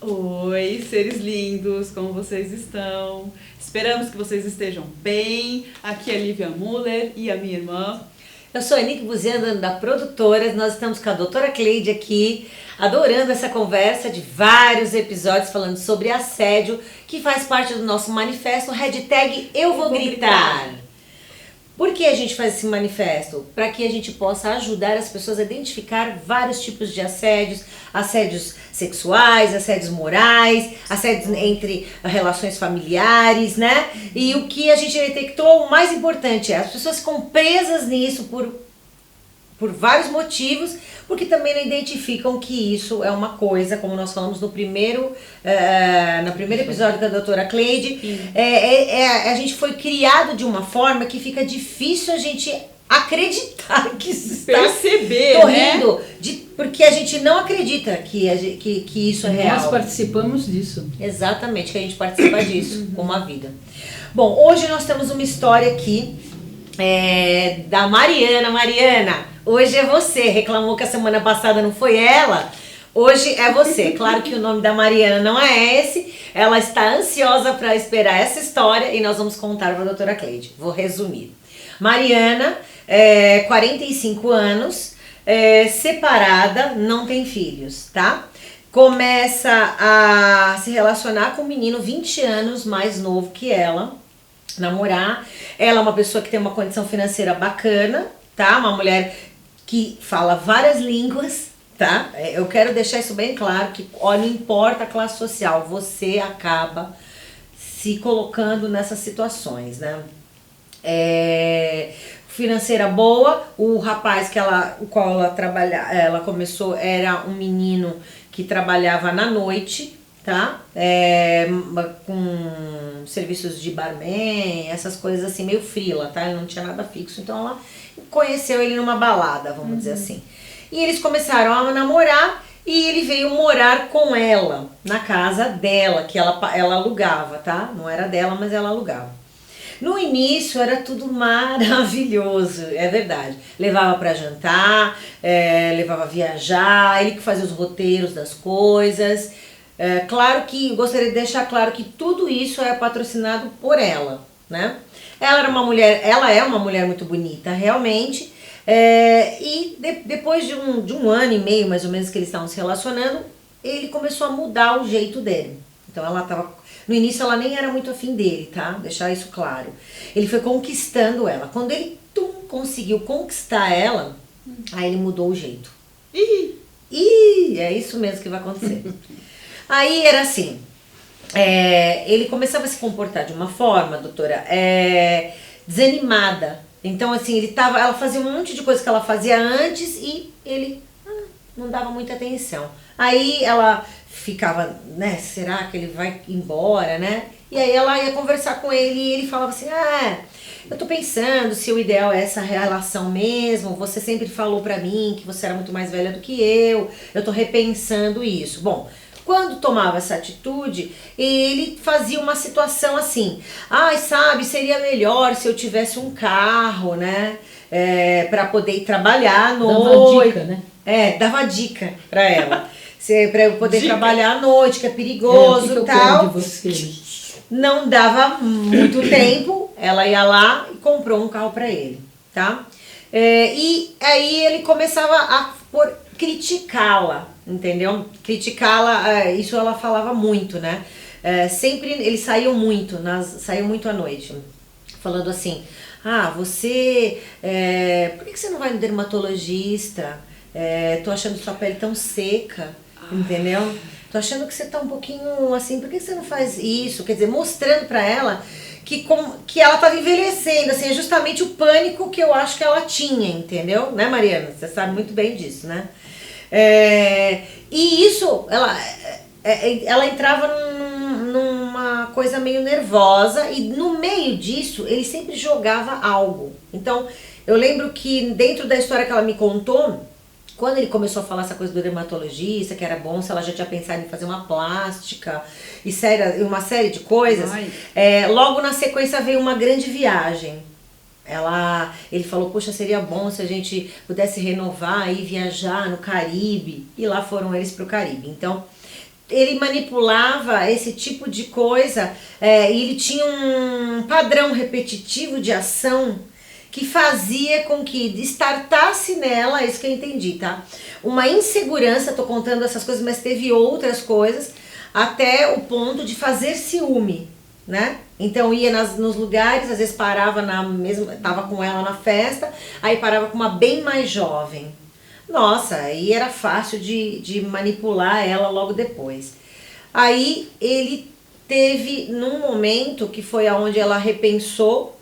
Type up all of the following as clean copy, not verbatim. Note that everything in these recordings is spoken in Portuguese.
Oi, seres lindos, como vocês estão? Esperamos que vocês estejam bem. Aqui é a Lívia Muller e a minha irmã. Eu sou a Nick Buziana, da Produtoras. Nós estamos com a doutora Cleide aqui, adorando essa conversa de vários episódios falando sobre assédio, que faz parte do nosso manifesto, hashtag Eu Vou Gritar. Por que a gente faz esse manifesto? Para que a gente possa ajudar as pessoas a identificar vários tipos de assédios, assédios sexuais, assédios morais, assédios entre relações familiares, né? E o que a gente detectou, o mais importante, as pessoas ficam presas nisso por vários motivos, porque também não identificam que isso é uma coisa, como nós falamos no primeiro episódio da doutora Cleide, a gente foi criado de uma forma que fica difícil a gente acreditar que isso está... Perceber, Tô né? rindo, porque a gente não acredita que isso é real. Nós participamos disso. Exatamente, que a gente participa disso com uma vida. Bom, hoje nós temos uma história aqui da Mariana. Mariana, hoje é você. Reclamou que a semana passada não foi ela. Hoje é você. Claro que o nome da Mariana não é esse. Ela está ansiosa para esperar essa história e nós vamos contar para a doutora Cleide. Vou resumir. Mariana, 45 anos, separada, não tem filhos, tá? Começa a se relacionar com um menino 20 anos mais novo que ela, namorar. Ela é uma pessoa que tem uma condição financeira bacana, tá? Uma mulher que fala várias línguas, tá? Eu quero deixar isso bem claro, que não importa a classe social, você acaba se colocando nessas situações, né? Financeira boa, o rapaz o qual ela começou era um menino que trabalhava na noite, tá? Com serviços de barman, essas coisas assim, meio frila, tá? Ele não tinha nada fixo, então ela conheceu ele numa balada, vamos dizer assim. E eles começaram a namorar e ele veio morar com ela, na casa dela, que ela alugava, tá? Não era dela, mas ela alugava. No início era tudo maravilhoso, é verdade. Levava para jantar, levava a viajar, ele que fazia os roteiros das coisas. Claro que, gostaria de deixar claro que tudo isso é patrocinado por ela, né? Ela é uma mulher muito bonita, realmente. E depois de um ano e meio, mais ou menos, que eles estavam se relacionando, ele começou a mudar o jeito dele. Então no início ela nem era muito afim dele, tá? Deixar isso claro. Ele foi conquistando ela. Quando ele conseguiu conquistar ela, aí ele mudou o jeito. É isso mesmo que vai acontecer. Aí era assim, ele começava a se comportar de uma forma, doutora, desanimada. Então assim, ela fazia um monte de coisa que ela fazia antes e ele não dava muita atenção. Aí ela ficava, né, será que ele vai embora, né? E aí ela ia conversar com ele e ele falava assim, eu tô pensando se o ideal é essa relação mesmo, você sempre falou pra mim que você era muito mais velha do que eu tô repensando isso. Bom, quando tomava essa atitude, ele fazia uma situação assim, sabe, seria melhor se eu tivesse um carro, né, pra poder ir trabalhar à noite. Dava dica, né? Dava dica pra ela. Pra eu poder trabalhar à noite, que é perigoso e tal. De você? Não dava muito tempo, ela ia lá e comprou um carro pra ele, tá? E aí ele começava a criticá-la, entendeu? Criticá-la, isso ela falava muito, né? Sempre eles saíam muito à noite, falando assim, você, por que você não vai no dermatologista? Tô achando sua pele tão seca, entendeu? Tô achando que você tá um pouquinho assim, por que você não faz isso? Quer dizer, mostrando pra ela que ela tava envelhecendo, assim, é justamente o pânico que eu acho que ela tinha, entendeu? Né, Mariana? Você sabe muito bem disso, né? E isso, ela entrava numa coisa meio nervosa e no meio disso ele sempre jogava algo. Então, eu lembro que dentro da história que ela me contou, quando ele começou a falar essa coisa do dermatologista, que era bom se ela já tinha pensado em fazer uma plástica e uma série de coisas, logo na sequência veio uma grande viagem. Ele falou, poxa, seria bom se a gente pudesse renovar e viajar no Caribe. E lá foram eles pro Caribe. Então, ele manipulava esse tipo de coisa, e ele tinha um padrão repetitivo de ação que fazia com que destartasse nela, isso que eu entendi, tá? Uma insegurança, tô contando essas coisas, mas teve outras coisas, até o ponto de fazer ciúme, né? Então ia nos lugares, às vezes parava na mesma, tava com ela na festa, aí parava com uma bem mais jovem. Nossa, aí era fácil de manipular ela logo depois. Aí ele teve, num momento que foi aonde ela repensou,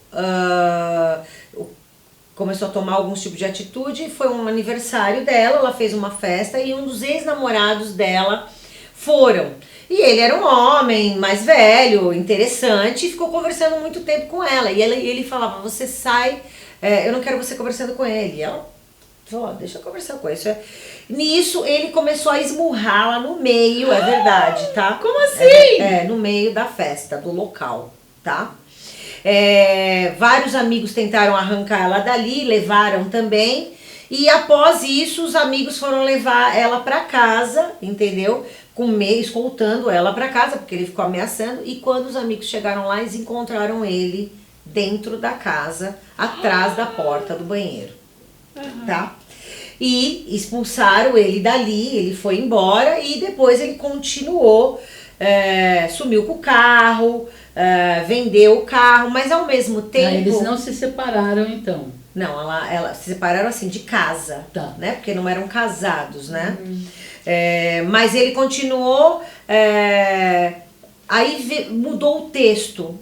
começou a tomar alguns tipos de atitude, foi um aniversário dela, ela fez uma festa e um dos ex-namorados dela foram. E ele era um homem mais velho, interessante, e ficou conversando muito tempo com ela. E ele falava, você sai, eu não quero você conversando com ele. E ela falou, deixa eu conversar com ele. Nisso, ele começou a esmurrá-la no meio, é verdade, tá? Como assim? No meio da festa, do local, tá? Vários amigos tentaram arrancar ela dali, levaram também. E após isso, os amigos foram levar ela pra casa, entendeu? Escoltando ela pra casa, porque ele ficou ameaçando. E quando os amigos chegaram lá, eles encontraram ele dentro da casa, atrás da porta do banheiro, tá? E expulsaram ele dali, ele foi embora e depois ele continuou, sumiu com o carro, vendeu o carro, mas ao mesmo tempo... Eles não se separaram então? Não, ela se separaram assim, de casa, tá, né? Porque não eram casados, né? Mas ele continuou, aí mudou o texto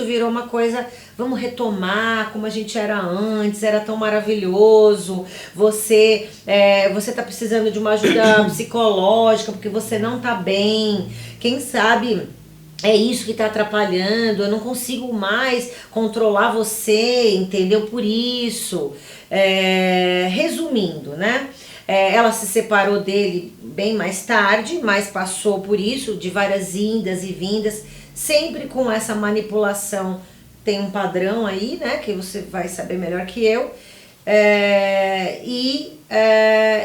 virou uma coisa, vamos retomar como a gente era antes, era tão maravilhoso, você tá precisando de uma ajuda psicológica porque você não tá bem, quem sabe é isso que tá atrapalhando, eu não consigo mais controlar você, entendeu? Por isso, resumindo, né? Ela se separou dele bem mais tarde, mas passou por isso, de várias indas e vindas, sempre com essa manipulação. Tem um padrão aí, né, que você vai saber melhor que eu.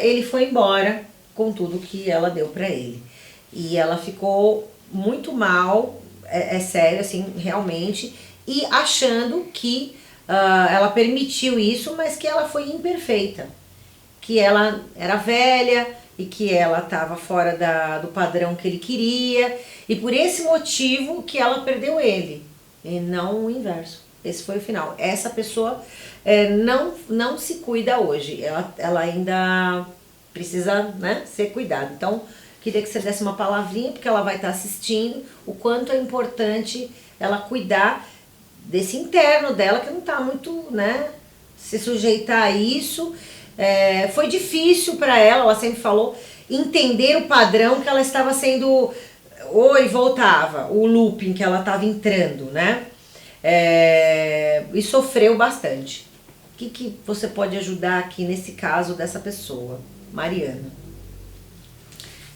Ele foi embora com tudo que ela deu pra ele. E ela ficou muito mal, sério, assim, realmente, e achando que ela permitiu isso, mas que ela foi imperfeita. Que ela era velha e que ela estava fora do padrão que ele queria. E por esse motivo que ela perdeu ele. E não o inverso. Esse foi o final. Essa pessoa não se cuida hoje. Ela ainda precisa, né, ser cuidada. Então, queria que você desse uma palavrinha, porque ela vai estar assistindo, o quanto é importante ela cuidar desse interno dela, que não está muito, né, se sujeitar a isso. Foi difícil para ela sempre falou, entender o padrão que ela estava sendo, voltava, o looping que ela estava entrando, né? E sofreu bastante. O que você pode ajudar aqui nesse caso dessa pessoa, Mariana?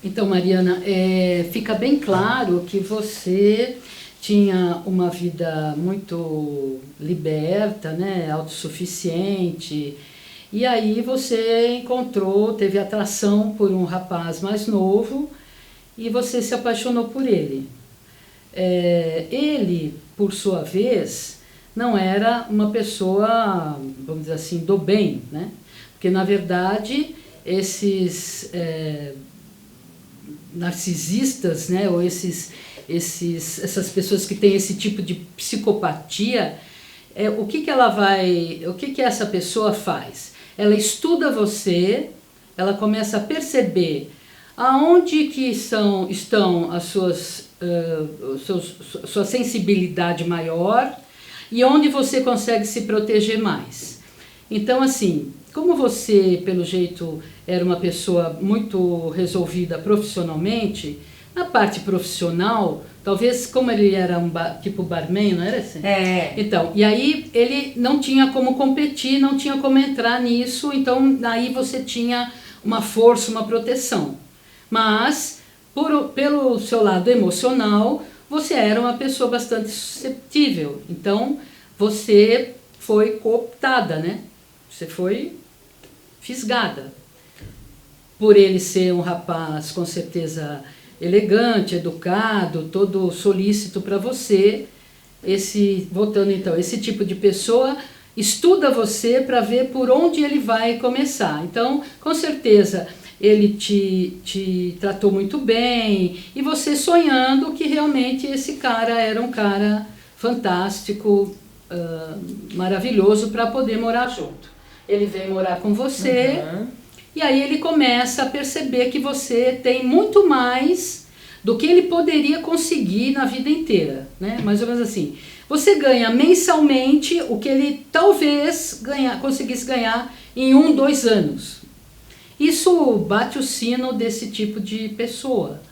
Então, Mariana, fica bem claro que você tinha uma vida muito liberta, né, autossuficiente. E aí você teve atração por um rapaz mais novo e você se apaixonou por ele. Ele, por sua vez, não era uma pessoa, vamos dizer assim, do bem, né? Porque, na verdade, esses narcisistas, né, ou essas pessoas que têm esse tipo de psicopatia, o que essa pessoa faz? Ela estuda você, ela começa a perceber aonde que estão as sua sensibilidade maior e onde você consegue se proteger mais. Então, assim, como você, pelo jeito, era uma pessoa muito resolvida profissionalmente, na parte profissional, talvez como ele era tipo barman, não era assim? Então, e aí ele não tinha como competir, não tinha como entrar nisso, então aí você tinha uma força, uma proteção. Mas, pelo seu lado emocional, você era uma pessoa bastante susceptível. Então, você foi cooptada, né? Você foi fisgada. Por ele ser um rapaz, com certeza, elegante, educado, todo solícito para você. Voltando então, esse tipo de pessoa estuda você para ver por onde ele vai começar. Então, com certeza, ele te tratou muito bem e você sonhando que realmente esse cara era um cara fantástico, maravilhoso para poder morar junto. Ele vem morar com você e aí ele começa a perceber que você tem muito mais do que ele poderia conseguir na vida inteira, né? Mais ou menos assim. Você ganha mensalmente o que ele talvez conseguisse ganhar em 1, 2 anos. Isso bate o sino desse tipo de pessoa.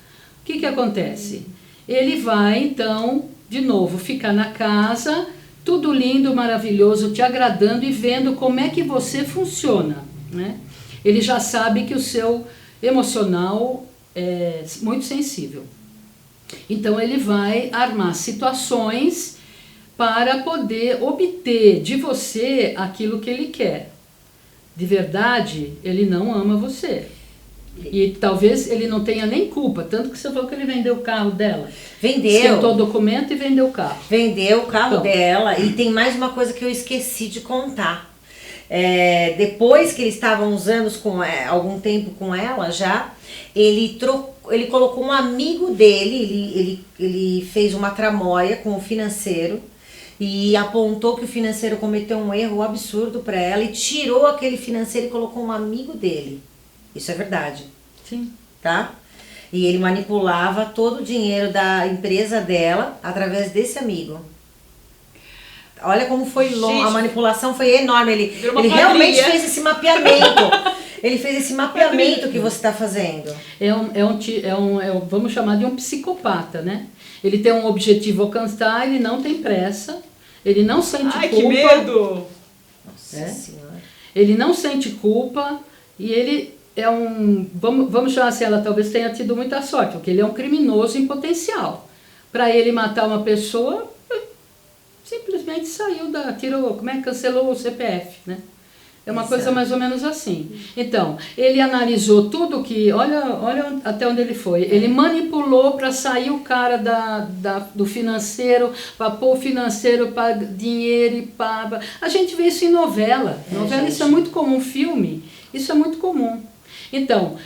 O que acontece? Ele vai, então, de novo, ficar na casa, tudo lindo, maravilhoso, te agradando e vendo como é que você funciona, né? Ele já sabe que o seu emocional é muito sensível. Então ele vai armar situações para poder obter de você aquilo que ele quer. De verdade, ele não ama você. E talvez ele não tenha nem culpa, tanto que você falou que ele vendeu o carro dela. Vendeu. Esquentou o documento e vendeu o carro. Vendeu o carro dela. E tem mais uma coisa que eu esqueci de contar. Depois que eles estavam uns anos algum tempo com ela já, ele colocou um amigo dele, ele fez uma tramóia com o financeiro e apontou que o financeiro cometeu um erro absurdo para ela e tirou aquele financeiro e colocou um amigo dele. Isso é verdade. Sim. Tá? E ele manipulava todo o dinheiro da empresa dela através desse amigo. Olha como foi longo, a manipulação foi enorme. Ele realmente fez esse mapeamento. Ele fez esse mapeamento que você está fazendo. Vamos chamar de um psicopata, né? Ele tem um objetivo a alcançar, ele não tem pressa, ele não sente culpa. Que medo! Nossa Senhora. Ele não sente culpa e ele é vamos chamar assim, ela talvez tenha tido muita sorte, porque ele é um criminoso em potencial. Para ele matar uma pessoa, simplesmente cancelou o CPF, né? É uma coisa mais ou menos assim. Então, ele analisou tudo que... Olha até onde ele foi. Ele manipulou para sair o cara do financeiro, para pôr o financeiro para dinheiro e para... A gente vê isso em novela. Novela, isso é muito comum. Filme, isso é muito comum. Então,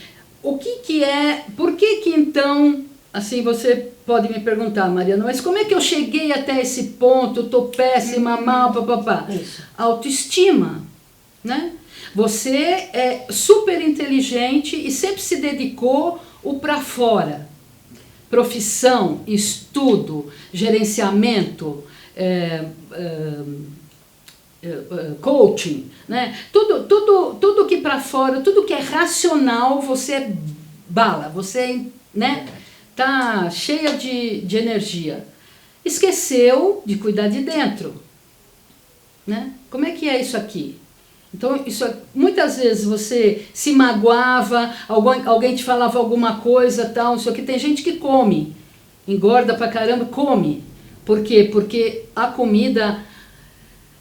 por que então... Assim, você pode me perguntar, Mariana, mas como é que eu cheguei até esse ponto? Tô péssima, mal, papapá. Autoestima, né? Você é super inteligente e sempre se dedicou o para fora. Profissão, estudo, gerenciamento, coaching, né? Tudo que para fora, tudo que é racional, você bala, você, né? Tá cheia de energia. Esqueceu de cuidar de dentro, né? Como é que é isso aqui? Então, muitas vezes você se magoava, alguém te falava alguma coisa, tal, não sei o que. Tem gente que come, engorda pra caramba, come. Por quê? Porque a comida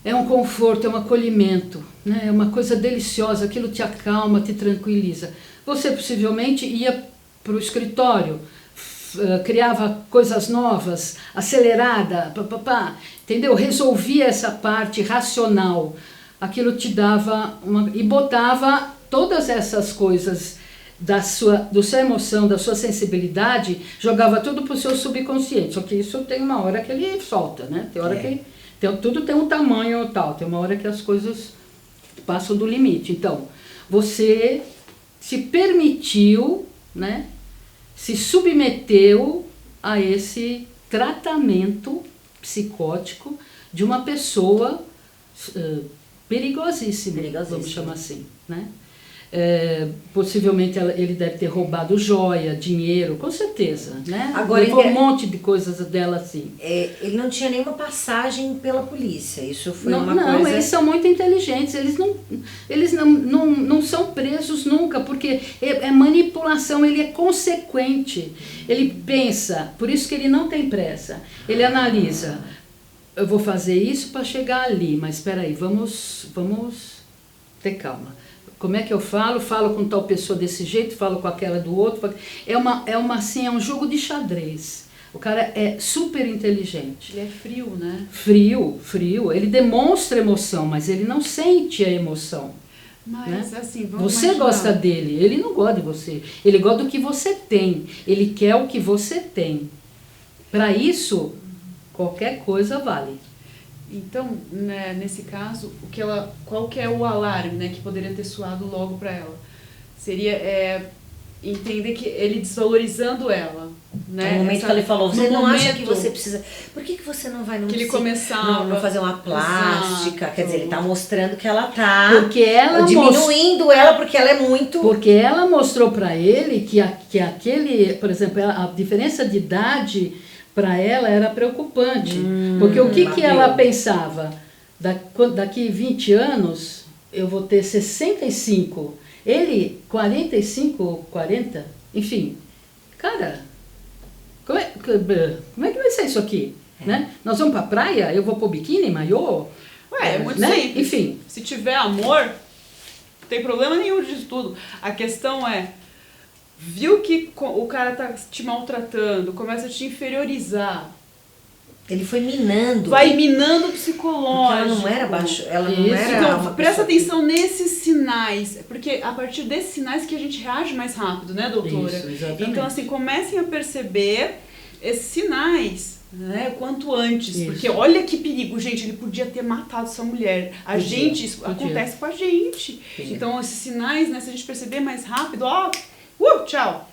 é um conforto, é um acolhimento, né? É uma coisa deliciosa, aquilo te acalma, te tranquiliza. Você possivelmente ia pro escritório, criava coisas novas, acelerada, entendeu? Resolvia essa parte racional. Aquilo te dava e botava todas essas coisas da sua emoção, da sua sensibilidade, jogava tudo pro seu subconsciente. Só que isso tem uma hora que ele solta, né? Tem hora que tudo tem um tamanho tal, tem uma hora que as coisas passam do limite. Então, você se permitiu, né? Se submeteu a esse tratamento psicótico de uma pessoa perigosíssima, vamos chamar assim, né? Possivelmente ele deve ter roubado joia, dinheiro, com certeza, né? Agora, levou um monte de coisas dela assim. Ele não tinha nenhuma passagem pela polícia, isso foi uma coisa... Não, eles são muito inteligentes, eles não são presos nunca, porque é manipulação, ele é consequente, ele pensa, por isso que ele não tem pressa, ele analisa, eu vou fazer isso para chegar ali, mas espera aí, vamos ter calma. Como é que eu falo? Falo com tal pessoa desse jeito, falo com aquela do outro. Assim, é um jogo de xadrez. O cara é super inteligente. Ele é frio, né? Frio. Ele demonstra emoção, mas ele não sente a emoção. Mas, né? assim, vamos Você imaginar. gosta dele, ele não gosta de você. Ele gosta do que você tem. Ele quer o que você tem. Para isso, qualquer coisa vale. Então, né, nesse caso, qual que é o alarme, né, que poderia ter soado logo para ela? Seria entender que ele desvalorizando ela, né? No momento que ele falou, você não acha que momento você precisa... Por que você não vai que ele começava não fazer uma plástica? Exato. Quer dizer, ele tá mostrando que ela tá Porque ela diminuindo ela, porque ela é muito... Porque ela mostrou para ele que aquele, por exemplo, a diferença de idade para ela era preocupante. Porque o que ela pensava? Daqui 20 anos eu vou ter 65. Ele, 45, 40, enfim. Cara, como é que vai ser isso aqui? Né? Nós vamos pra praia, eu vou pôr biquíni, maiô? Ué, é muito né? simples. Enfim. Se tiver amor, não tem problema nenhum disso tudo. A questão viu que o cara tá te maltratando, começa a te inferiorizar. Ele foi minando. Vai minando o Porque psicológico. ela não era baixo, ela não Isso. era Então, uma presta pessoa atenção nesses sinais, porque a partir desses sinais que a gente reage mais rápido, né, doutora? Isso, exatamente. Então, assim, comecem a perceber esses sinais, né, quanto antes. Isso. Porque olha que perigo, gente, ele podia ter matado essa mulher. Isso podia. acontece com a gente. Podia. Então, esses sinais, né, se a gente perceber mais rápido, tchau.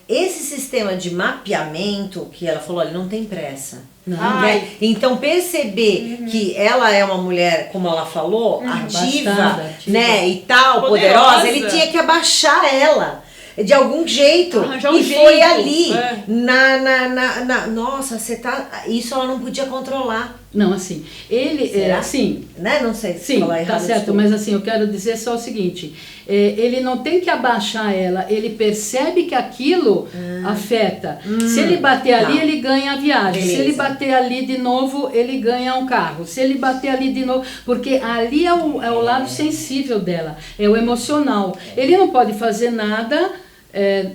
Esse sistema de mapeamento que ela falou, olha, não tem pressa. Não. Né? Então perceber que ela é uma mulher, como ela falou, ativa, Abastada, né, e tal, Poderosa. poderosa, ele tinha que abaixar ela de algum jeito. Arranjar um e jeito. foi ali. É. Nossa, você tá. Isso ela não podia controlar. Não, assim, ele, Será? assim, Né? Não sei se sim, falar tá errado. certo, desculpa. mas assim, eu quero dizer só o seguinte, ele não tem que abaixar ela, ele percebe que aquilo afeta. Se ele bater ali, tá. ele ganha a viagem. Se ele Beleza. bater ali de novo, ele ganha um carro. Se ele bater ali de novo, porque ali é o lado sensível dela, é o emocional. Ele não pode fazer nada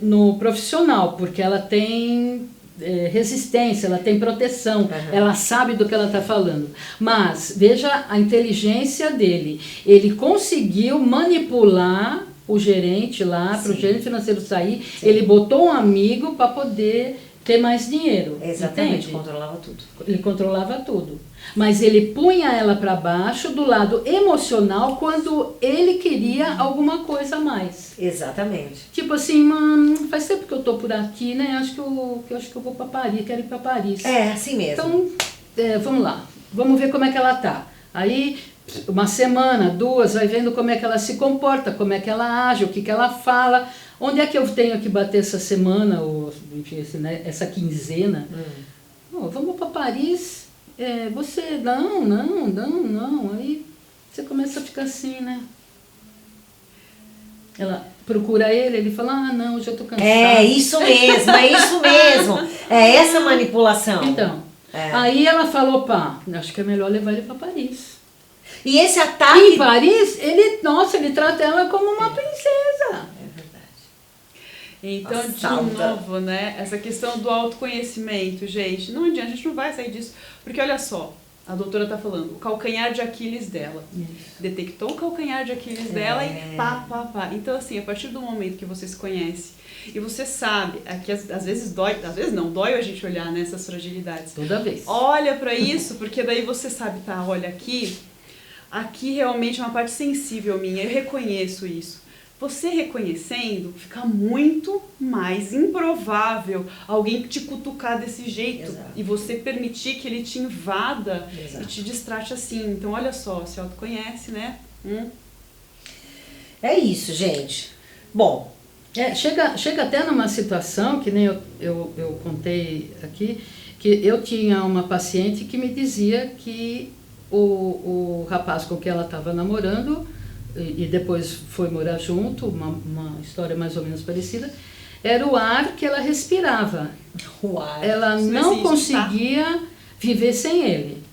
no profissional, porque ela tem resistência, ela tem proteção, ela sabe do que ela está falando. Mas veja a inteligência dele. Ele conseguiu manipular o gerente lá, para o gerente financeiro sair. Sim. Ele botou um amigo para poder ter mais dinheiro. Exatamente, entende? controlava tudo. Ele controlava tudo. Mas ele punha ela para baixo do lado emocional quando ele queria alguma coisa a mais. Exatamente. Tipo assim, faz tempo que eu tô por aqui, né? Acho que eu vou para Paris, quero ir para Paris. É, assim mesmo. Então, vamos lá. Vamos ver como é que ela tá. Aí, uma semana, 2, vai vendo como é que ela se comporta, como é que ela age, o que ela fala. Onde é que eu tenho que bater essa semana, ou enfim, essa quinzena? Vamos para Paris. Você, não. Aí você começa a ficar assim, né? Ela procura ele fala, não, hoje eu tô cansada. É isso mesmo. É essa manipulação. Então, aí ela falou, acho que é melhor levar ele para Paris. E esse ataque... Em Paris, ele trata ela como uma princesa. É verdade. Então, Nossa, de novo, né, essa questão do autoconhecimento, gente, não adianta, a gente não vai sair disso, porque olha só, a doutora tá falando, o calcanhar de Aquiles dela, detectou o calcanhar de Aquiles dela e pá. Então, assim, a partir do momento que você se conhece e você sabe, que às vezes dói, às vezes não, dói a gente olhar nessas fragilidades. Toda vez. Olha pra isso, porque daí você sabe, olha aqui realmente é uma parte sensível minha, eu reconheço isso. Você reconhecendo, fica muito mais improvável alguém te cutucar desse jeito. Exato. E você permitir que ele te invada Exato. e te distrate assim. Então, olha só, se autoconhece, né? É isso, gente. Bom, Chega até numa situação, que nem eu contei aqui, que eu tinha uma paciente que me dizia que o rapaz com quem ela estava namorando, e depois foi morar junto, uma história mais ou menos parecida, era o ar que ela respirava. uai. Ela Isso não existe, conseguia viver sem ele.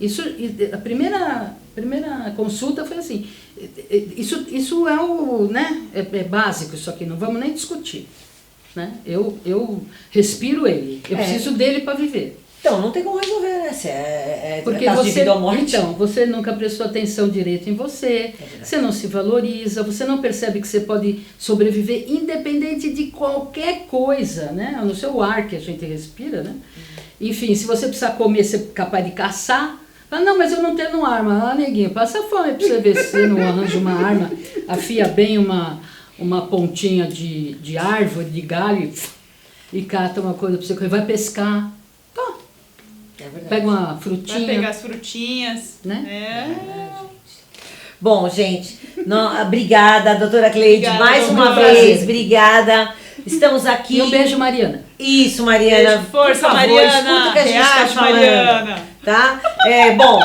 A primeira primeira consulta foi assim, isso é o, né, é básico isso aqui, não vamos nem discutir, né? Eu respiro ele, eu preciso dele para viver. Então, não tem como resolver, né? Porque caso de você, vida ou morte. então, você nunca prestou atenção direito em você, você não se valoriza, você não percebe que você pode sobreviver independente de qualquer coisa, né? No seu ar que a gente respira, né? Enfim, se você precisar comer, você é capaz de caçar. Ah, não, mas eu não tenho arma. Ah, neguinho, passa fome pra você ver se você não arranja uma arma, afia bem uma pontinha de árvore, de galho e cata uma coisa pra você comer. Vai pescar. Tá. Pega uma frutinha. Vai pegar as frutinhas. Né? Bom, gente, obrigada, doutora Cleide, Obrigada, mais uma doutora. vez, obrigada. Estamos aqui. E um beijo, Mariana. Isso, Mariana. Beijo, força, por favor, Mariana. escuta o que a gente está Reage, falando. Mariana. Tá? Bom,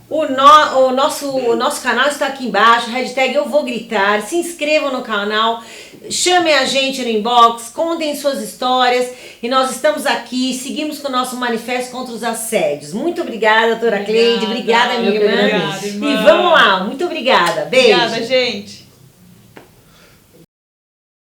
o nosso canal está aqui embaixo, hashtag Eu Vou Gritar, se inscrevam no canal, chamem a gente no inbox, contem suas histórias e nós estamos aqui, seguimos com o nosso manifesto contra os assédios. Muito obrigada, doutora Cleide, obrigada, minha Eu que irmã. agradeço. Obrigada, irmã. E vamos lá, muito obrigada. Beijo. Obrigada, gente.